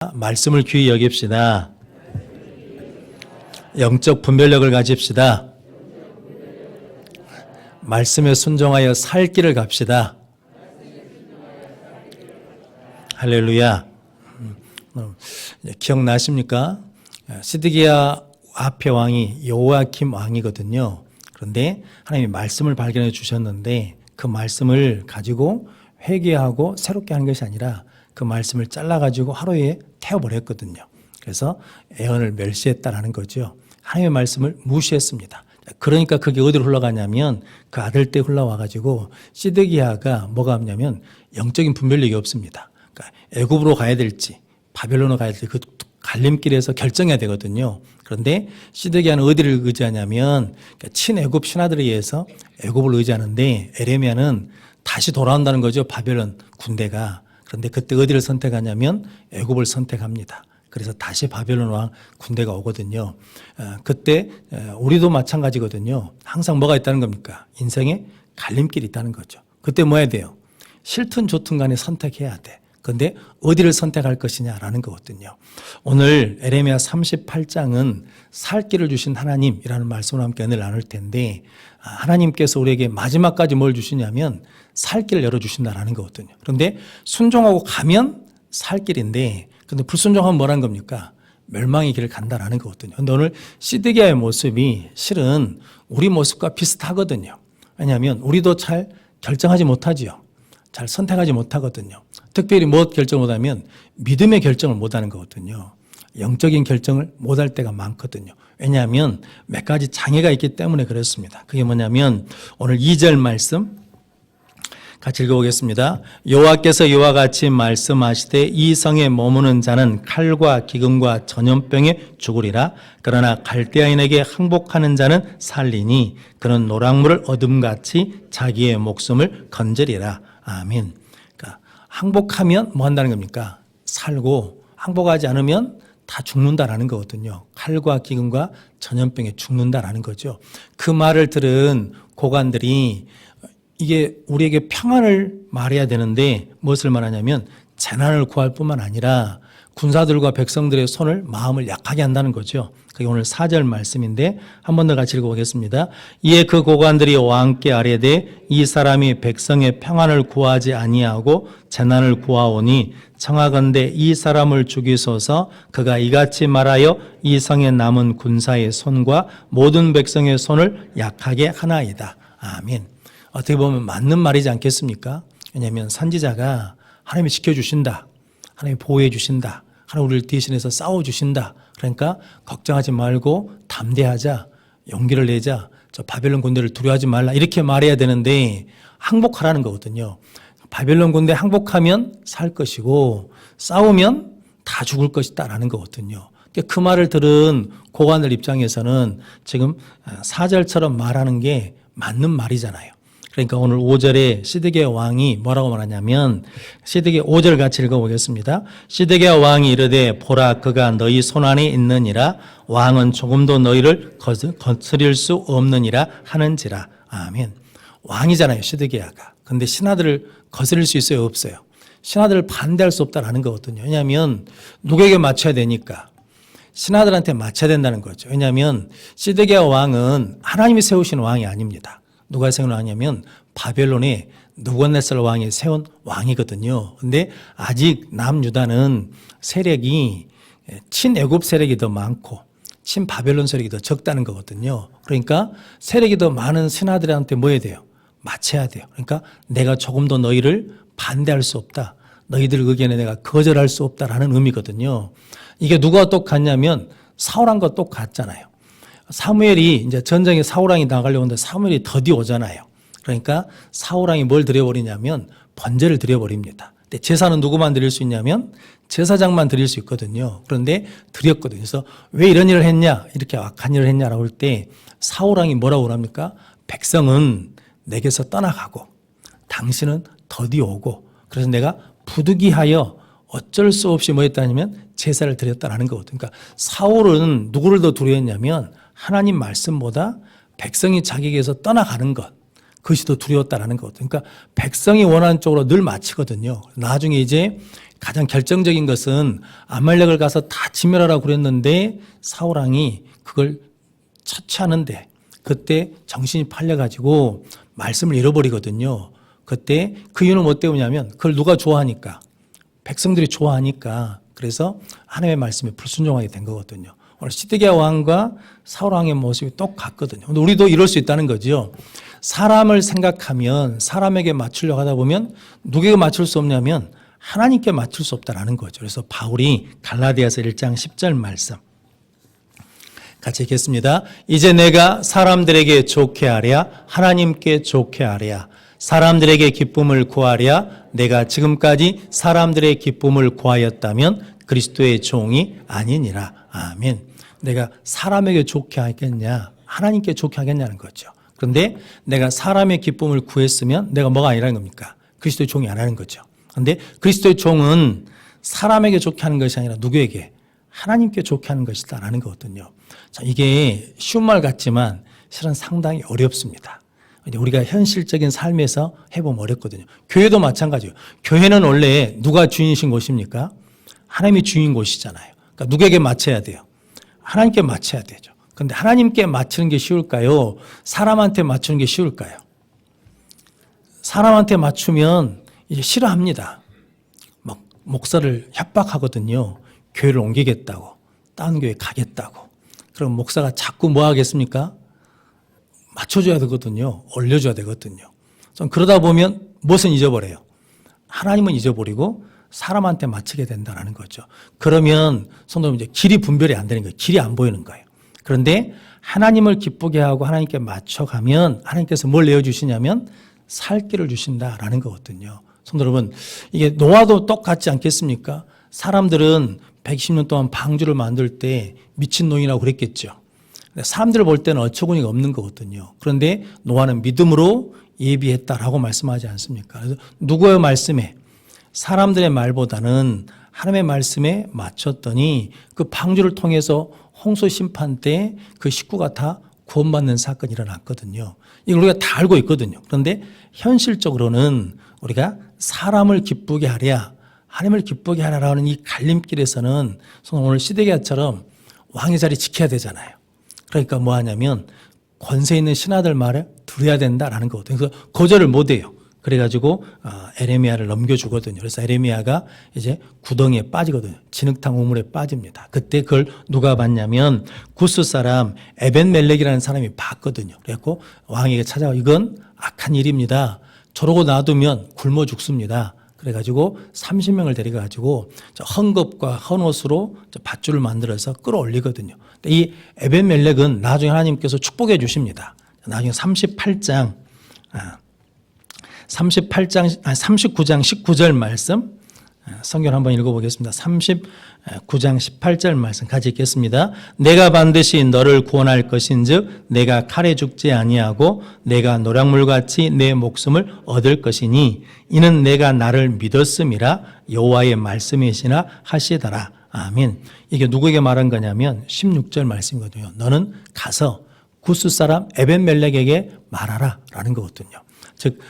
말씀을 귀히 여깁시다. 영적 분별력을 가집시다. 말씀에 순종하여 살 길을 갑시다. 할렐루야. 기억나십니까? 시드기야 앞의 왕이 여호야김 왕이거든요. 그런데 하나님이 말씀을 발견해 주셨는데 그 말씀을 가지고 회개하고 새롭게 하는 것이 아니라 그 말씀을 잘라가지고 하루에 태워버렸거든요. 그래서 애언을 멸시했다라는 거죠. 하나님의 말씀을 무시했습니다. 그러니까 그게 어디로 흘러가냐면 그 아들 때 흘러와가지고 시드기야가 뭐가 없냐면 영적인 분별력이 없습니다. 그러니까 애굽으로 가야 될지 바벨론으로 가야 될지 그 갈림길에서 결정해야 되거든요. 그런데 시드기야는 어디를 의지하냐면 친애굽 신하들에 의해서 애굽을 의지하는데 에레미야는 다시 돌아온다는 거죠. 바벨론 군대가. 그런데 그때 어디를 선택하냐면 애굽을 선택합니다. 그래서 다시 바벨론 왕 군대가 오거든요. 그때 우리도 마찬가지거든요. 항상 뭐가 있다는 겁니까? 인생에 갈림길이 있다는 거죠. 그때 뭐 해야 돼요? 싫든 좋든 간에 선택해야 돼. 그런데 어디를 선택할 것이냐라는 거거든요. 오늘 에레미야 38장은 살 길을 주신 하나님이라는 말씀을 함께 오늘 나눌 텐데 하나님께서 우리에게 마지막까지 뭘 주시냐면 살 길을 열어주신다라는 거거든요. 그런데 순종하고 가면 살 길인데 근데 불순종하면 뭐라는 겁니까? 멸망의 길을 간다라는 거거든요. 근데 오늘 시드기야의 모습이 실은 우리 모습과 비슷하거든요. 왜냐하면 우리도 잘 결정하지 못하지요. 잘 선택하지 못하거든요. 특별히 무엇 결정을 못하면 믿음의 결정을 못하는 거거든요. 영적인 결정을 못할 때가 많거든요. 왜냐하면 몇 가지 장애가 있기 때문에 그렇습니다. 그게 뭐냐면 오늘 2절 말씀 같이 읽어보겠습니다. 여호와께서 이와 같이 말씀하시되 이 성에 머무는 자는 칼과 기근과 전염병에 죽으리라. 그러나 갈대아인에게 항복하는 자는 살리니 그는 노랑물을 어둠같이 자기의 목숨을 건지리라. 아멘. 그러니까 항복하면 뭐 한다는 겁니까? 살고 항복하지 않으면 다 죽는다라는 거거든요. 칼과 기근과 전염병에 죽는다라는 거죠. 그 말을 들은 고관들이 이게 우리에게 평안을 말해야 되는데 무엇을 말하냐면 재난을 구할 뿐만 아니라 군사들과 백성들의 손을 마음을 약하게 한다는 거죠. 그게 오늘 4절 말씀인데 한 번 더 같이 읽어보겠습니다. 이에 그 고관들이 왕께 아뢰되 이 사람이 백성의 평안을 구하지 아니하고 재난을 구하오니 청하건대 이 사람을 죽이소서. 그가 이같이 말하여 이 성에 남은 군사의 손과 모든 백성의 손을 약하게 하나이다. 아멘. 어떻게 보면 맞는 말이지 않겠습니까? 왜냐하면 선지자가 하나님이 지켜주신다. 하나님이 보호해 주신다. 하나님 우리를 대신해서 싸워주신다. 그러니까 걱정하지 말고 담대하자. 용기를 내자. 저 바벨론 군대를 두려워하지 말라. 이렇게 말해야 되는데 항복하라는 거거든요. 바벨론 군대 항복하면 살 것이고 싸우면 다 죽을 것이다 라는 거거든요. 그 말을 들은 고관들 입장에서는 지금 4절처럼 말하는 게 맞는 말이잖아요. 그러니까 오늘 5절에 시드기야 왕이 뭐라고 말하냐면 시드기야 5절 같이 읽어보겠습니다. 시드기야 왕이 이르되 보라 그가 너희 손안에 있느니라. 왕은 조금도 너희를 거스릴 수 없느니라 하는지라. 아멘. 왕이잖아요 시드기야가. 근데 신하들을 거스릴 수 있어요 없어요? 신하들을 반대할 수 없다라는 거거든요. 왜냐하면 누구에게 맞춰야 되니까 신하들한테 맞춰야 된다는 거죠. 왜냐하면 시드기야 왕은 하나님이 세우신 왕이 아닙니다. 누가 세운 왕이냐면 바벨론의 느부갓네살 왕이 세운 왕이거든요. 그런데 아직 남유다는 세력이 친애굽 세력이 더 많고 친바벨론 세력이 더 적다는 거거든요. 그러니까 세력이 더 많은 신하들한테 뭐 해야 돼요? 맞춰야 돼요. 그러니까 내가 조금 더 너희를 반대할 수 없다. 너희들 의견에 내가 거절할 수 없다라는 의미거든요. 이게 누가 똑같냐면 사울왕과 똑같잖아요. 사무엘이 이제 전쟁에 사울왕이 나가려고 하는데 사무엘이 더디 오잖아요. 그러니까 사울왕이 뭘 드려버리냐면 번제를 드려버립니다. 근데 제사는 누구만 드릴 수 있냐면 제사장만 드릴 수 있거든요. 그런데 드렸거든요. 그래서 왜 이런 일을 했냐, 이렇게 악한 일을 했냐라고 할 때 사울왕이 뭐라고 합니까? 백성은 내게서 떠나가고 당신은 더디 오고 그래서 내가 부득이하여 어쩔 수 없이 뭐 했다냐면 제사를 드렸다라는 거거든요. 그러니까 사울은 누구를 더 두려워했냐면 하나님 말씀보다 백성이 자기에게서 떠나가는 것, 그것이 더 두려웠다라는 거거든요. 그러니까 백성이 원하는 쪽으로 늘 맞추거든요. 나중에 이제 가장 결정적인 것은 아말렉을 가서 다 진멸하라고 그랬는데 사울 왕이 그걸 처치하는데 그때 정신이 팔려가지고 말씀을 잃어버리거든요. 그때 그 이유는 뭐 때문이냐면 그걸 누가 좋아하니까, 백성들이 좋아하니까, 그래서 하나님의 말씀에 불순종하게 된 거거든요. 오늘 시드기야 왕과 사울 왕의 모습이 똑같거든요. 근데 우리도 이럴 수 있다는 거죠. 사람을 생각하면 사람에게 맞추려고 하다 보면 누구에게 맞출 수 없냐면 하나님께 맞출 수 없다라는 거죠. 그래서 바울이 갈라디아서 1장 10절 말씀 같이 읽겠습니다. 이제 내가 사람들에게 좋게 하랴 하나님께 좋게 하랴 사람들에게 기쁨을 구하랴 내가 지금까지 사람들의 기쁨을 구하였다면 그리스도의 종이 아니니라. 아멘. 내가 사람에게 좋게 하겠냐 하나님께 좋게 하겠냐는 거죠. 그런데 내가 사람의 기쁨을 구했으면 내가 뭐가 아니라는 겁니까? 그리스도의 종이 아니라는 거죠. 그런데 그리스도의 종은 사람에게 좋게 하는 것이 아니라 누구에게? 하나님께 좋게 하는 것이다라는 거거든요. 자, 이게 쉬운 말 같지만 실은 상당히 어렵습니다. 우리가 현실적인 삶에서 해보면 어렵거든요. 교회도 마찬가지예요. 교회는 원래 누가 주인이신 곳입니까? 하나님이 주인 곳이잖아요. 그러니까 누구에게 맞춰야 돼요? 하나님께 맞춰야 되죠. 그런데 하나님께 맞추는 게 쉬울까요? 사람한테 맞추는 게 쉬울까요? 사람한테 맞추면 이제 싫어합니다. 막 목사를 협박하거든요. 교회를 옮기겠다고, 다른 교회 가겠다고. 그럼 목사가 자꾸 뭐 하겠습니까? 맞춰줘야 되거든요. 올려줘야 되거든요. 좀 그러다 보면 무엇은 잊어버려요? 하나님은 잊어버리고 사람한테 맞추게 된다는 거죠. 그러면 성도님 이제 길이 분별이 안 되는 거예요. 길이 안 보이는 거예요. 그런데 하나님을 기쁘게 하고 하나님께 맞춰가면 하나님께서 뭘 내어주시냐면 살 길을 주신다라는 거거든요. 성도 여러분, 이게 노아도 똑같지 않겠습니까? 사람들은 120년 동안 방주를 만들 때 미친놈이라고 그랬겠죠. 사람들 볼 때는 어처구니가 없는 거거든요. 그런데 노아는 믿음으로 예비했다라고 말씀하지 않습니까? 그래서 누구의 말씀에? 사람들의 말보다는 하나님의 말씀에 맞췄더니 그 방주를 통해서 홍수 심판 때 그 식구가 다 구원받는 사건이 일어났거든요. 이걸 우리가 다 알고 있거든요. 그런데 현실적으로는 우리가 사람을 기쁘게 하랴, 하나님을 기쁘게 하라라는 이 갈림길에서는 오늘 시드기야처럼 왕의 자리 지켜야 되잖아요. 그러니까 뭐 하냐면 권세 있는 신하들 말에 들어야 된다라는 거거든요. 그래서 거절을 못 해요. 그래가지고 에레미야를 넘겨주거든요. 그래서 에레미야가 이제 구덩이에 빠지거든요. 진흙탕 우물에 빠집니다. 그때 그걸 누가 봤냐면 구스 사람 에벤멜렉이라는 사람이 봤거든요. 그래갖고 왕에게 찾아와 이건 악한 일입니다. 저러고 놔두면 굶어 죽습니다. 그래가지고 30명을 데려가지고 헝겊과 헌옷으로 밧줄을 만들어서 끌어올리거든요. 이 에벤멜렉은 나중에 하나님께서 축복해 주십니다. 나중에 39장 39장 19절 말씀 성경 한번 읽어보겠습니다. 39장 18절 말씀 같이 읽겠습니다. 내가 반드시 너를 구원할 것인즉 내가 칼에 죽지 아니하고 내가 노략물같이 내 목숨을 얻을 것이니 이는 내가 나를 믿었음이라 여호와의 말씀이시나 하시더라. 아멘. 이게 누구에게 말한 거냐면 16절 말씀이거든요. 너는 가서 구스 사람 에벤멜렉에게 말하라 라는 거거든요. 즉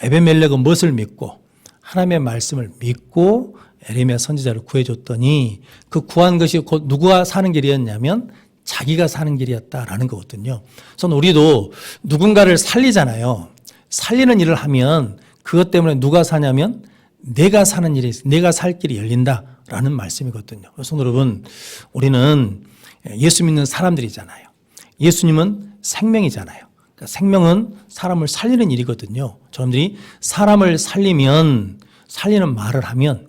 에벤멜렉은 무엇을 믿고 하나님의 말씀을 믿고 에레미야 선지자를 구해줬더니 그 구한 것이 곧 누가 사는 길이었냐면 자기가 사는 길이었다라는 거거든요. 그래서 우리도 누군가를 살리잖아요. 살리는 일을 하면 그것 때문에 누가 사냐면 내가 사는 일이 있어. 내가 살 길이 열린다라는 말씀이거든요. 그래서 여러분 우리는 예수 믿는 사람들이잖아요. 예수님은 생명이잖아요. 그러니까 생명은 사람을 살리는 일이거든요. 저놈들이 사람을 살리면 살리는 말을 하면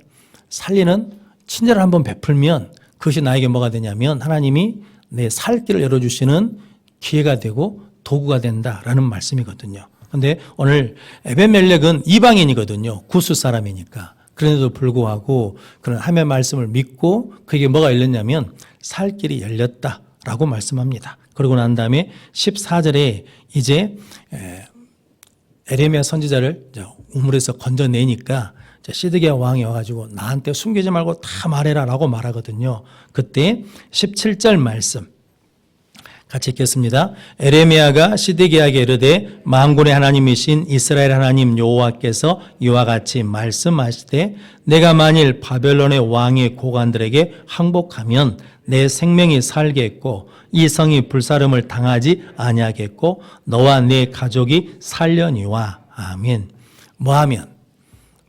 살리는 친절을 한번 베풀면 그것이 나에게 뭐가 되냐면 하나님이 내 살 길을 열어주시는 기회가 되고 도구가 된다라는 말씀이거든요. 그런데 오늘 에벤멜렉은 이방인이거든요. 구스 사람이니까. 그런데도 불구하고 그런 하나님의 말씀을 믿고 그에게 뭐가 열렸냐면 살 길이 열렸다라고 말씀합니다. 그러고 난 다음에 14절에 이제 에레미야 선지자를 우물에서 건져내니까 시드기야 왕이 와가지고 나한테 숨기지 말고 다 말해라 라고 말하거든요. 그때 17절 말씀 같이 읽겠습니다. 에레미야가 시드기야에게 이르되 만군의 하나님이신 이스라엘 하나님 여호와께서 이와 같이 말씀하시되 내가 만일 바벨론의 왕의 고관들에게 항복하면 내 생명이 살겠고 이 성이 불사름을 당하지 아니하겠고 너와 네 가족이 살려니와. 아멘. 뭐하면?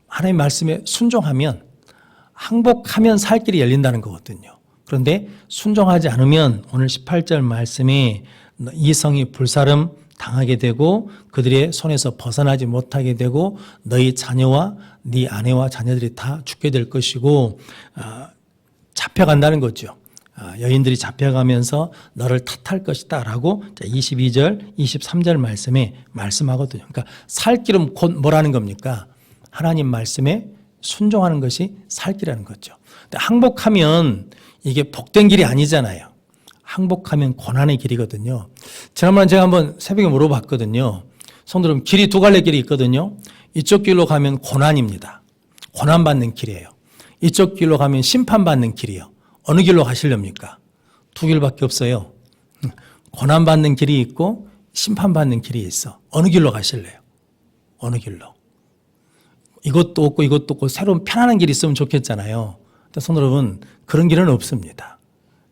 하나님 말씀에 순종하면, 항복하면 살 길이 열린다는 거거든요. 그런데 순종하지 않으면 오늘 18절 말씀에 이 성이 불사름 당하게 되고 그들의 손에서 벗어나지 못하게 되고 너희 자녀와 네 아내와 자녀들이 다 죽게 될 것이고 잡혀간다는 거죠. 여인들이 잡혀가면서 너를 탓할 것이다 라고 22절, 23절 말씀에 말씀하거든요. 그러니까 살 길은 곧 뭐라는 겁니까? 하나님 말씀에 순종하는 것이 살 길이라는 거죠. 근데 항복하면 이게 복된 길이 아니잖아요. 항복하면 고난의 길이거든요. 지난번에 제가 한번 새벽에 물어봤거든요. 성도 여러분, 길이 두 갈래 길이 있거든요. 이쪽 길로 가면 고난입니다. 고난받는 길이에요. 이쪽 길로 가면 심판받는 길이에요. 어느 길로 가시렵니까? 두 길밖에 없어요. 고난받는 길이 있고 심판받는 길이 있어. 어느 길로 가실래요? 어느 길로? 이것도 없고 이것도 없고 새로운 편안한 길이 있으면 좋겠잖아요. 근데 성도 여러분, 그런 길은 없습니다.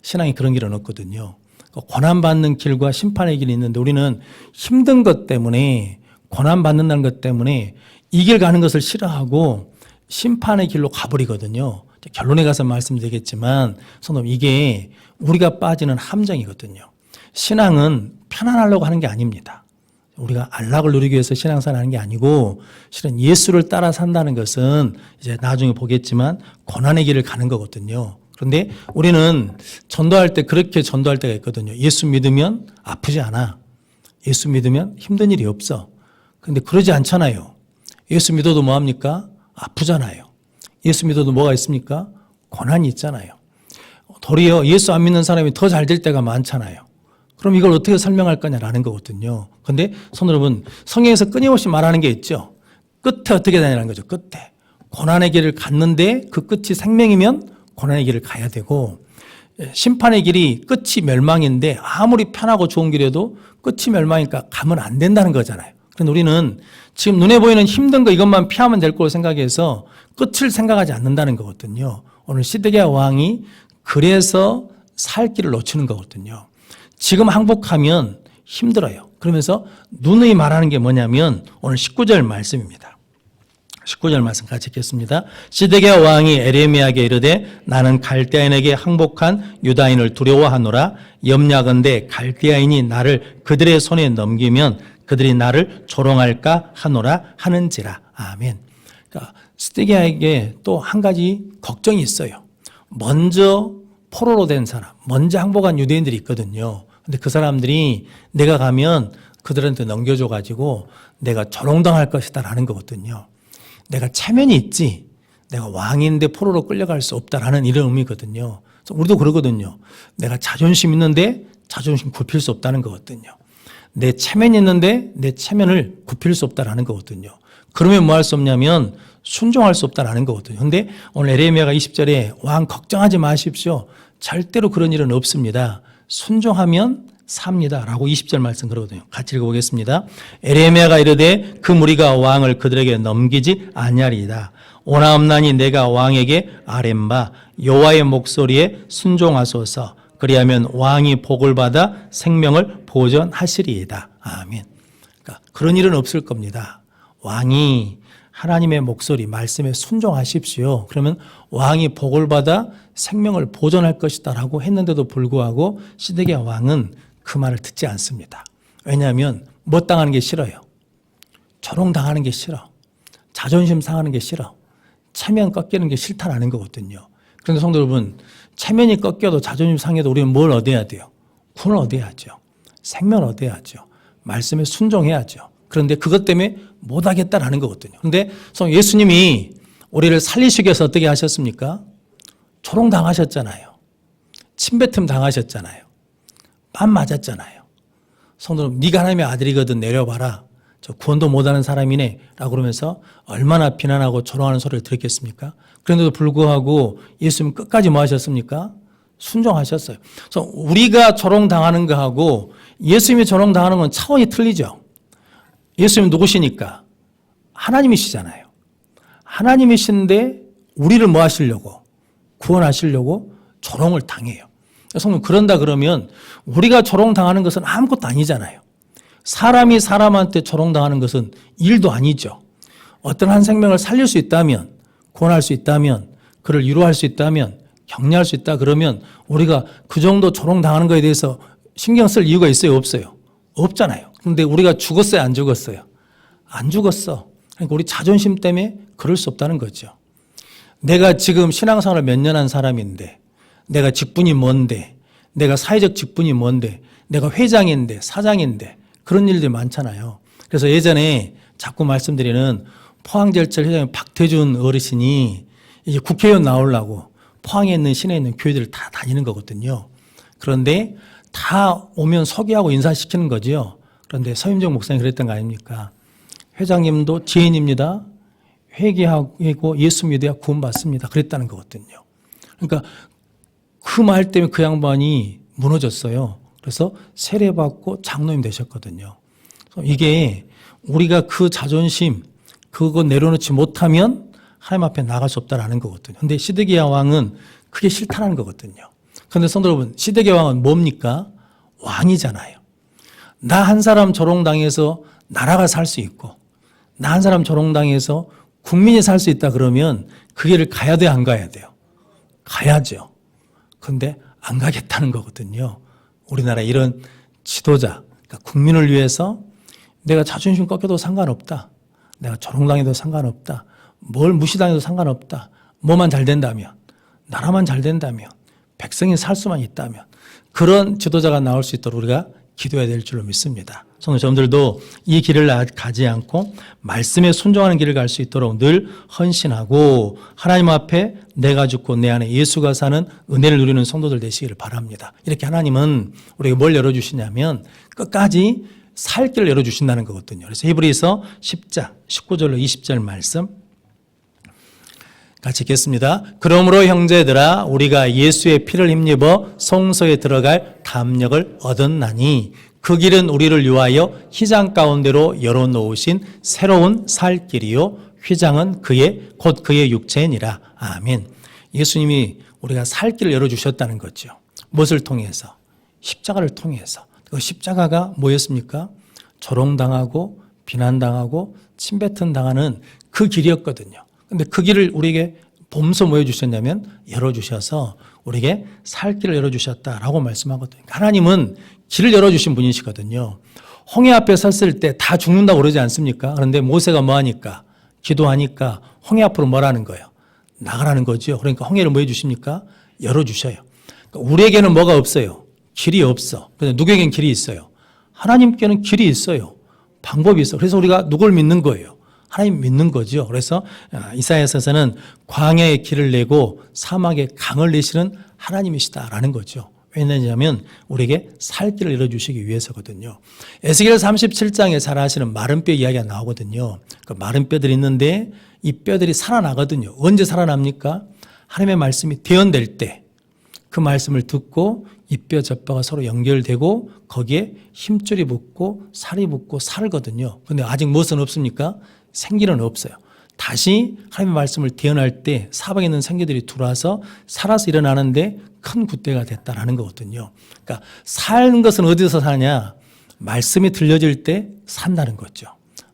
신앙이 그런 길은 없거든요. 고난받는 길과 심판의 길이 있는데 우리는 힘든 것 때문에, 고난받는다는 것 때문에 이 길 가는 것을 싫어하고 심판의 길로 가버리거든요. 결론에 가서 말씀드리겠지만 성도 여러분, 이게 우리가 빠지는 함정이거든요. 신앙은 편안하려고 하는 게 아닙니다. 우리가 안락을 누리기 위해서 신앙생활 하는 게 아니고 실은 예수를 따라 산다는 것은 이제 나중에 보겠지만 고난의 길을 가는 거거든요. 그런데 우리는 전도할 때 그렇게 전도할 때가 있거든요. 예수 믿으면 아프지 않아. 예수 믿으면 힘든 일이 없어. 그런데 그러지 않잖아요. 예수 믿어도 뭐합니까? 아프잖아요. 예수 믿어도 뭐가 있습니까? 고난이 있잖아요. 도리어 예수 안 믿는 사람이 더 잘 될 때가 많잖아요. 그럼 이걸 어떻게 설명할 거냐라는 거거든요. 그런데 성도 여러분, 성경에서 끊임없이 말하는 게 있죠. 끝에 어떻게 되냐는 거죠. 끝에. 고난의 길을 갔는데 그 끝이 생명이면 고난의 길을 가야 되고, 심판의 길이 끝이 멸망인데 아무리 편하고 좋은 길이어도 끝이 멸망이니까 가면 안 된다는 거잖아요. 그런데 우리는 지금 눈에 보이는 힘든 거 이것만 피하면 될 거로 생각해서 끝을 생각하지 않는다는 거거든요. 오늘 시드기야 왕이 그래서 살 길을 놓치는 거거든요. 지금 항복하면 힘들어요. 그러면서 누누이 말하는 게 뭐냐면 오늘 19절 말씀입니다. 19절 말씀 같이 읽겠습니다. 시드기야 왕이 에레미야에게 이르되 나는 갈대아인에게 항복한 유다인을 두려워하노라. 염려하건대 갈대아인이 나를 그들의 손에 넘기면 그들이 나를 조롱할까 하노라 하는지라. 아멘. 그러니까 시드기야에게 또 한 가지 걱정이 있어요. 먼저 포로로 된 사람, 먼저 항복한 유대인들이 있거든요. 근데 그 사람들이 내가 가면 그들한테 넘겨줘가지고 내가 조롱당할 것이다라는 거거든요. 내가 체면이 있지, 내가 왕인데 포로로 끌려갈 수 없다라는 이런 의미거든요. 그래서 우리도 그러거든요. 내가 자존심 있는데 자존심 굽힐 수 없다는 거거든요. 내 체면이 있는데 내 체면을 굽힐 수 없다라는 거거든요. 그러면 뭐 할 수 없냐면 순종할 수 없다라는 거거든요. 그런데 오늘 에레미야가 20절에 왕 걱정하지 마십시오. 절대로 그런 일은 없습니다. 순종하면 삽니다 라고 20절 말씀 그러거든요. 같이 읽어보겠습니다. 에레미야가 이르되 그 무리가 왕을 그들에게 넘기지 아니하리이다. 오나옵나니 내가 왕에게 아뢰바 여호와의 목소리에 순종하소서. 그리하면 왕이 복을 받아 생명을 보존하시리이다. 아멘. 그러니까 그런 일은 없을 겁니다. 왕이 하나님의 목소리, 말씀에 순종하십시오. 그러면 왕이 복을 받아 생명을 보존할 것이다 라고 했는데도 불구하고 시드기야 왕은 그 말을 듣지 않습니다. 왜냐하면 못 당하는 게 싫어요. 조롱당하는 게 싫어. 자존심 상하는 게 싫어. 체면 꺾이는 게 싫다라는 거거든요. 그런데 성도 여러분, 체면이 꺾여도 자존심 상해도 우리는 뭘 얻어야 돼요? 구원을 얻어야죠. 생명을 얻어야죠. 말씀에 순종해야죠. 그런데 그것 때문에 못하겠다라는 거거든요. 그런데 예수님이 우리를 살리시기 위해서 어떻게 하셨습니까? 조롱당하셨잖아요. 침뱉음 당하셨잖아요. 밥 맞았잖아요. 성도는 네가 하나님의 아들이거든 내려봐라. 저 구원도 못하는 사람이네 라고 그러면서 얼마나 비난하고 조롱하는 소리를 들었겠습니까? 그런데도 불구하고 예수님 끝까지 뭐 하셨습니까? 순종하셨어요. 그래서 우리가 조롱당하는 거하고 예수님이 조롱당하는 건 차원이 틀리죠. 예수님은 누구시니까? 하나님이시잖아요. 하나님이신데 우리를 뭐 하시려고? 구원하시려고 조롱을 당해요. 성도 그런다 그러면 우리가 조롱당하는 것은 아무것도 아니잖아요. 사람이 사람한테 조롱당하는 것은 일도 아니죠. 어떤 한 생명을 살릴 수 있다면, 구원할 수 있다면, 그를 위로할 수 있다면, 격려할 수 있다 그러면 우리가 그 정도 조롱당하는 것에 대해서 신경 쓸 이유가 있어요? 없어요? 없잖아요. 그런데 우리가 죽었어요? 안 죽었어요? 안 죽었어. 그러니까 우리 자존심 때문에 그럴 수 없다는 거죠. 내가 지금 신앙생활을 몇 년 한 사람인데, 내가 직분이 뭔데, 내가 사회적 직분이 뭔데, 내가 회장인데, 사장인데, 그런 일들이 많잖아요. 그래서 예전에 자꾸 말씀드리는 포항제철 회장인 박태준 어르신이 이제 국회의원 나오려고 포항에 있는 시내에 있는 교회들을 다 다니는 거거든요. 그런데 다 오면 소개하고 인사시키는 거죠. 그런데 서임정 목사님이 그랬던 거 아닙니까? 회장님도 죄인입니다. 회개하고 예수 믿어야 구원받습니다. 그랬다는 거거든요. 그러니까 그 말 때문에 그 양반이 무너졌어요. 그래서 세례받고 장로님 되셨거든요. 이게 우리가 그 자존심, 그거 내려놓지 못하면 하나님 앞에 나갈 수 없다라는 거거든요. 근데 시드기야 왕은 그게 싫다는 거거든요. 그런데 성도 여러분, 시드기야 왕은 뭡니까? 왕이잖아요. 나 한 사람 조롱당해서 나라가 살 수 있고, 나 한 사람 조롱당해서 국민이 살 수 있다 그러면 그 길을 가야 돼요, 안 가야 돼요? 가야죠. 그런데 안 가겠다는 거거든요. 우리나라 이런 지도자, 그러니까 국민을 위해서 내가 자존심 꺾여도 상관없다. 내가 조롱당해도 상관없다. 뭘 무시당해도 상관없다. 뭐만 잘 된다면, 나라만 잘 된다면, 백성이 살 수만 있다면 그런 지도자가 나올 수 있도록 우리가 기도해야 될 줄로 믿습니다. 성도 여러분들도 이 길을 가지 않고 말씀에 순종하는 길을 갈 수 있도록 늘 헌신하고 하나님 앞에 내가 죽고 내 안에 예수가 사는 은혜를 누리는 성도들 되시기를 바랍니다. 이렇게 하나님은 우리에게 뭘 열어주시냐면 끝까지 살 길을 열어주신다는 거거든요. 그래서 히브리서 10장 19절로 20절 말씀 같이 읽겠습니다. 그러므로 형제들아 우리가 예수의 피를 힘입어 성소에 들어갈 담력을 얻었나니 그 길은 우리를 위하여 휘장 가운데로 열어놓으신 새로운 살 길이요 휘장은 곧 그의 육체니라. 아멘. 예수님이 우리가 살 길을 열어주셨다는 거죠. 무엇을 통해서? 십자가를 통해서. 그 십자가가 뭐였습니까? 조롱당하고 비난당하고 침뱉음 당하는 그 길이었거든요. 근데 그 길을 우리에게 보면서 뭐 해주셨냐면 열어주셔서 우리에게 살 길을 열어주셨다라고 말씀하거든요. 하나님은 길을 열어주신 분이시거든요. 홍해 앞에 섰을 때 다 죽는다고 그러지 않습니까? 그런데 모세가 뭐 하니까? 기도하니까 홍해 앞으로 뭐라는 거예요? 나가라는 거죠. 그러니까 홍해를 뭐 해주십니까? 열어주셔요. 그러니까 우리에게는 뭐가 없어요? 길이 없어. 그런데 누구에게는 길이 있어요? 하나님께는 길이 있어요. 방법이 있어요. 그래서 우리가 누굴 믿는 거예요? 하나님 믿는 거죠. 그래서 이사야서에서는 광야에 길을 내고 사막에 강을 내시는 하나님이시다라는 거죠. 왜냐하면 우리에게 살 길을 열어주시기 위해서거든요. 에스겔 37장에 잘 아시는 마른 뼈 이야기가 나오거든요. 그 마른 뼈들이 있는데 이 뼈들이 살아나거든요. 언제 살아납니까? 하나님의 말씀이 대언될 때 그 말씀을 듣고 이 뼈 저 뼈가 서로 연결되고 거기에 힘줄이 붙고 살이 붙고 살거든요. 그런데 아직 무엇은 없습니까? 생기는 없어요. 다시 하나님의 말씀을 대언할 때 사방에 있는 생기들이 들어와서 살아서 일어나는데 큰 굿대가 됐다라는 거거든요. 그러니까 사는 것은 어디서 사냐? 말씀이 들려질 때 산다는 거죠.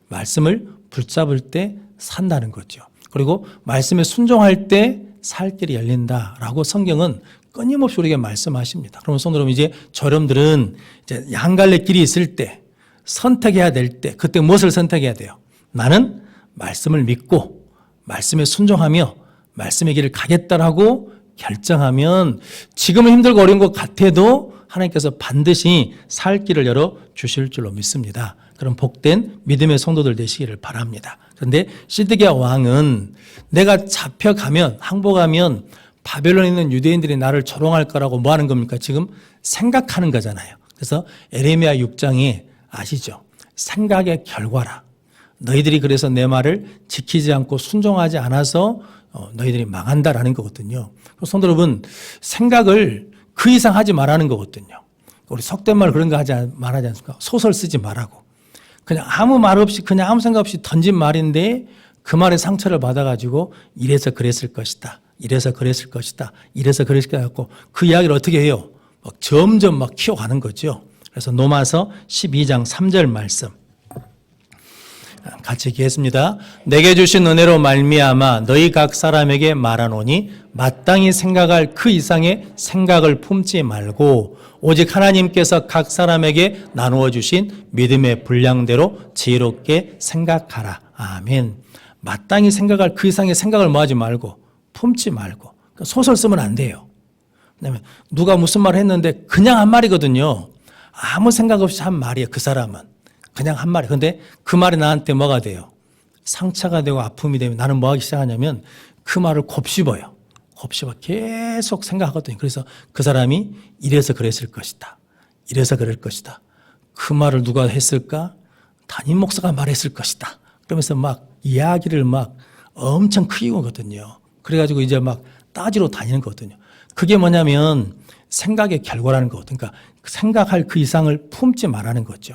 말씀을 붙잡을 때 산다는 거죠. 그리고 말씀에 순종할 때 살 길이 열린다라고 성경은 끊임없이 우리에게 말씀하십니다. 그러면 성도 여러분, 이제 저렴들은 이제 양갈래 길이 있을 때 선택해야 될 때 그때 무엇을 선택해야 돼요? 나는 말씀을 믿고 말씀에 순종하며 말씀의 길을 가겠다라고 결정하면 지금은 힘들고 어려운 것 같아도 하나님께서 반드시 살 길을 열어 주실 줄로 믿습니다. 그런 복된 믿음의 성도들 되시기를 바랍니다. 그런데 시드기야 왕은 내가 잡혀가면 항복하면 바벨론에 있는 유대인들이 나를 조롱할 거라고 뭐 하는 겁니까? 지금 생각하는 거잖아요. 그래서 에레미야 6장에 아시죠? 생각의 결과라. 너희들이 그래서 내 말을 지키지 않고 순종하지 않아서 너희들이 망한다라는 거거든요. 성도 여러분, 생각을 그 이상 하지 말라는 거거든요. 우리 속된 말 그런 거 말하지 않습니까? 소설 쓰지 말라고. 그냥 아무 말 없이 그냥 아무 생각 없이 던진 말인데 그 말에 상처를 받아가지고 이래서 그랬을 것이다. 이래서 그랬을 것이다. 이래서 그랬을 것 같고 그 이야기를 어떻게 해요? 막 점점 막 키워가는 거죠. 그래서 로마서 12장 3절 말씀 같이 읽겠습니다. 내게 주신 은혜로 말미암아 너희 각 사람에게 말하노니 마땅히 생각할 그 이상의 생각을 품지 말고 오직 하나님께서 각 사람에게 나누어 주신 믿음의 분량대로 지혜롭게 생각하라. 아멘. 마땅히 생각할 그 이상의 생각을 뭐하지 말고 품지 말고. 소설 쓰면 안 돼요. 왜냐하면 누가 무슨 말을 했는데 그냥 한 말이거든요. 아무 생각 없이 한 말이에요. 그 사람은. 그냥 한 말이에요. 근데 그 말이 나한테 뭐가 돼요? 상처가 되고 아픔이 되면 나는 뭐 하기 시작하냐면 그 말을 곱씹어요. 곱씹어 계속 생각하거든요. 그래서 그 사람이 이래서 그랬을 것이다. 이래서 그럴 것이다. 그 말을 누가 했을까? 담임 목사가 말했을 것이다. 그러면서 막 이야기를 막 엄청 크이거든요. 그래가지고 이제 막 따지러 다니는 거거든요. 그게 뭐냐면 생각의 결과라는 거거든요. 그러니까 생각할 그 이상을 품지 말라는 거죠.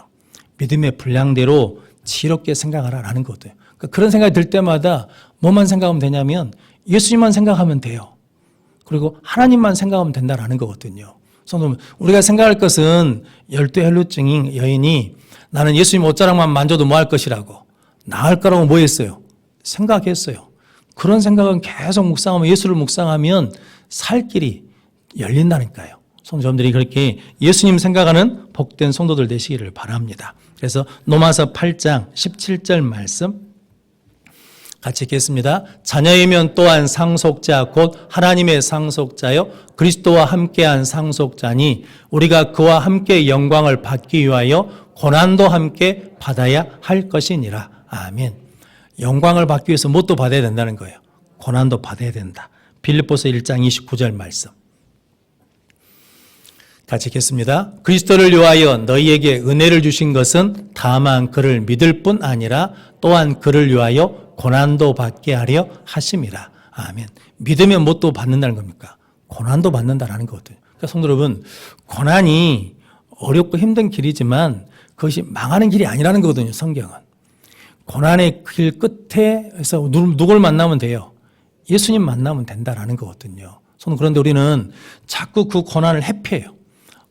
믿음의 분량대로 지혜롭게 생각하라라는 거거든요. 그러니까 그런 생각이 들 때마다 뭐만 생각하면 되냐면 예수님만 생각하면 돼요. 그리고 하나님만 생각하면 된다라는 거거든요. 그래서 우리가 생각할 것은 열두 헬루증인 여인이 나는 예수님 옷자락만 만져도 뭐 할 것이라고 나을 거라고 뭐 했어요? 생각했어요. 그런 생각은 계속 묵상하면 예수를 묵상하면 살 길이 열린다니까요. 성도님들이 그렇게 예수님 생각하는 복된 성도들 되시기를 바랍니다. 그래서 로마서 8장 17절 말씀 같이 읽겠습니다. 자녀이면 또한 상속자 곧 하나님의 상속자요 그리스도와 함께한 상속자니 우리가 그와 함께 영광을 받기 위하여 고난도 함께 받아야 할 것이니라. 아멘. 영광을 받기 위해서 뭣도 받아야 된다는 거예요. 고난도 받아야 된다. 빌립보서 1장 29절 말씀 같이 읽겠습니다. 그리스도를 위하여 너희에게 은혜를 주신 것은 다만 그를 믿을 뿐 아니라 또한 그를 위하여 고난도 받게 하려 하심이라. 아멘. 믿으면 뭣도 받는다는 겁니까? 고난도 받는다라는 거거든요. 그러니까 성도 여러분, 고난이 어렵고 힘든 길이지만 그것이 망하는 길이 아니라는 거거든요. 성경은. 고난의 길 끝에서 누굴 만나면 돼요? 예수님 만나면 된다라는 거거든요. 그런데 우리는 자꾸 그 고난을 회피해요.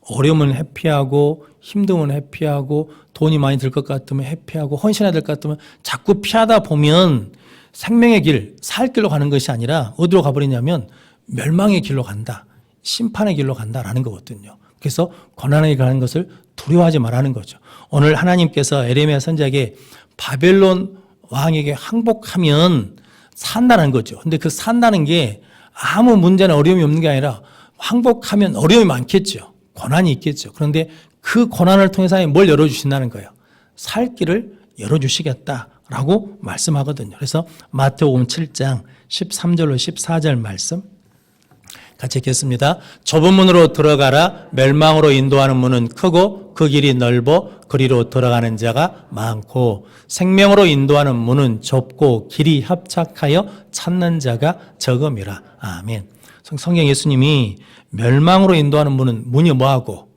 어려움은 회피하고 힘듦은 회피하고 돈이 많이 들 것 같으면 회피하고 헌신해야 될 것 같으면 자꾸 피하다 보면 생명의 길, 살 길로 가는 것이 아니라 어디로 가버리냐면 멸망의 길로 간다. 심판의 길로 간다라는 거거든요. 그래서 고난에 가는 것을 두려워하지 말라는 거죠. 오늘 하나님께서 에레미야 선지자에게 바벨론 왕에게 항복하면 산다는 거죠. 근데 그 산다는 게 아무 문제나 어려움이 없는 게 아니라 항복하면 어려움이 많겠죠. 고난이 있겠죠. 그런데 그 고난을 통해서 뭘 열어주신다는 거예요. 살 길을 열어주시겠다라고 말씀하거든요. 그래서 마태복음 7장 13절로 14절 말씀 같이 읽겠습니다. 좁은 문으로 들어가라. 멸망으로 인도하는 문은 크고 그 길이 넓어 그리로 들어가는 자가 많고 생명으로 인도하는 문은 좁고 길이 협착하여 찾는 자가 적음이라. 아멘. 성경 예수님이 멸망으로 인도하는 문이 뭐하고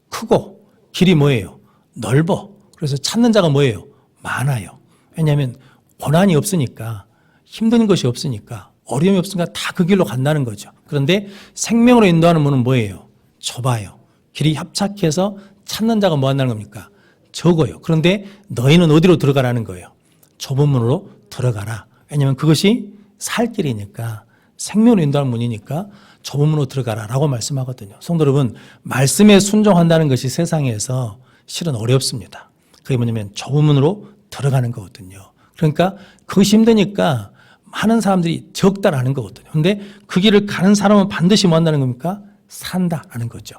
크고 길이 뭐예요? 넓어. 그래서 찾는 자가 뭐예요? 많아요. 왜냐하면 고난이 없으니까 힘든 것이 없으니까 어려움이 없으니까 다 그 길로 간다는 거죠. 그런데 생명으로 인도하는 문은 뭐예요? 좁아요. 길이 협착해서 찾는 자가 뭐 한다는 겁니까? 적어요. 그런데 너희는 어디로 들어가라는 거예요? 좁은 문으로 들어가라. 왜냐하면 그것이 살 길이니까 생명으로 인도하는 문이니까 좁은 문으로 들어가라라고 말씀하거든요. 성도 여러분, 말씀에 순종한다는 것이 세상에서 실은 어렵습니다. 그게 뭐냐면 좁은 문으로 들어가는 거거든요. 그러니까 그것이 힘드니까 많은 사람들이 적다라는 거거든요. 그런데 그 길을 가는 사람은 반드시 뭐 한다는 겁니까? 산다라는 거죠.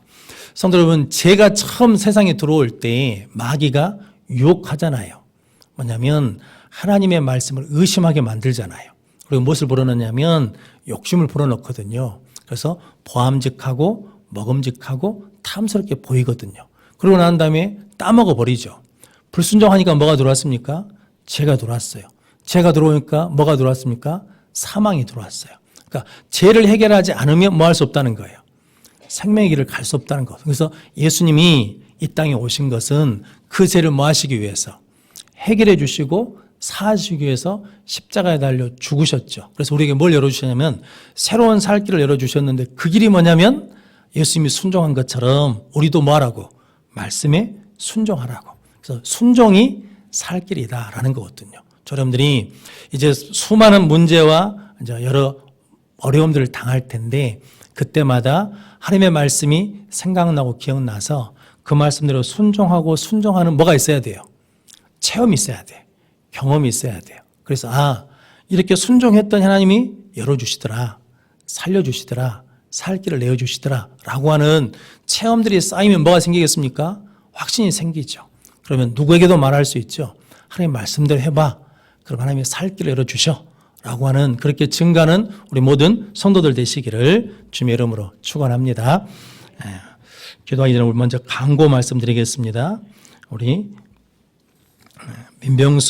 성도 여러분, 제가 처음 세상에 들어올 때 마귀가 유혹하잖아요. 뭐냐면 하나님의 말씀을 의심하게 만들잖아요. 그리고 무엇을 불어넣냐면 욕심을 불어넣거든요. 그래서 보암직하고 먹음직하고 탐스럽게 보이거든요. 그러고 난 다음에 따먹어 버리죠. 불순종하니까 뭐가 들어왔습니까? 죄가 들어왔어요. 죄가 들어오니까 뭐가 들어왔습니까? 사망이 들어왔어요. 그러니까 죄를 해결하지 않으면 뭐 할 수 없다는 거예요. 생명의 길을 갈 수 없다는 것. 그래서 예수님이 이 땅에 오신 것은 그 죄를 뭐 하시기 위해서? 해결해 주시고 사하시기 위해서 십자가에 달려 죽으셨죠. 그래서 우리에게 뭘 열어주셨냐면 새로운 살 길을 열어주셨는데 그 길이 뭐냐면 예수님이 순종한 것처럼 우리도 뭐 하라고? 말씀에 순종하라고. 그래서 순종이 살 길이다라는 거거든요. 여러분들이 이제 수많은 문제와 이제 여러 어려움들을 당할 텐데 그때마다 하나님의 말씀이 생각나고 기억나서 그 말씀대로 순종하고 순종하는 뭐가 있어야 돼요? 체험이 있어야 돼. 경험이 있어야 돼요. 그래서 이렇게 순종했던 하나님이 열어주시더라. 살려주시더라. 살 길을 내어주시더라. 라고 하는 체험들이 쌓이면 뭐가 생기겠습니까? 확신이 생기죠. 그러면 누구에게도 말할 수 있죠. 하나님 말씀대로 해봐. 그럼 하나님이 살 길을 열어주셔. 라고 하는 그렇게 증가하는 우리 모든 성도들 되시기를 주님의 이름으로 축원합니다. 기도하기 전에 우리 먼저 강고 말씀드리겠습니다. 우리 민병수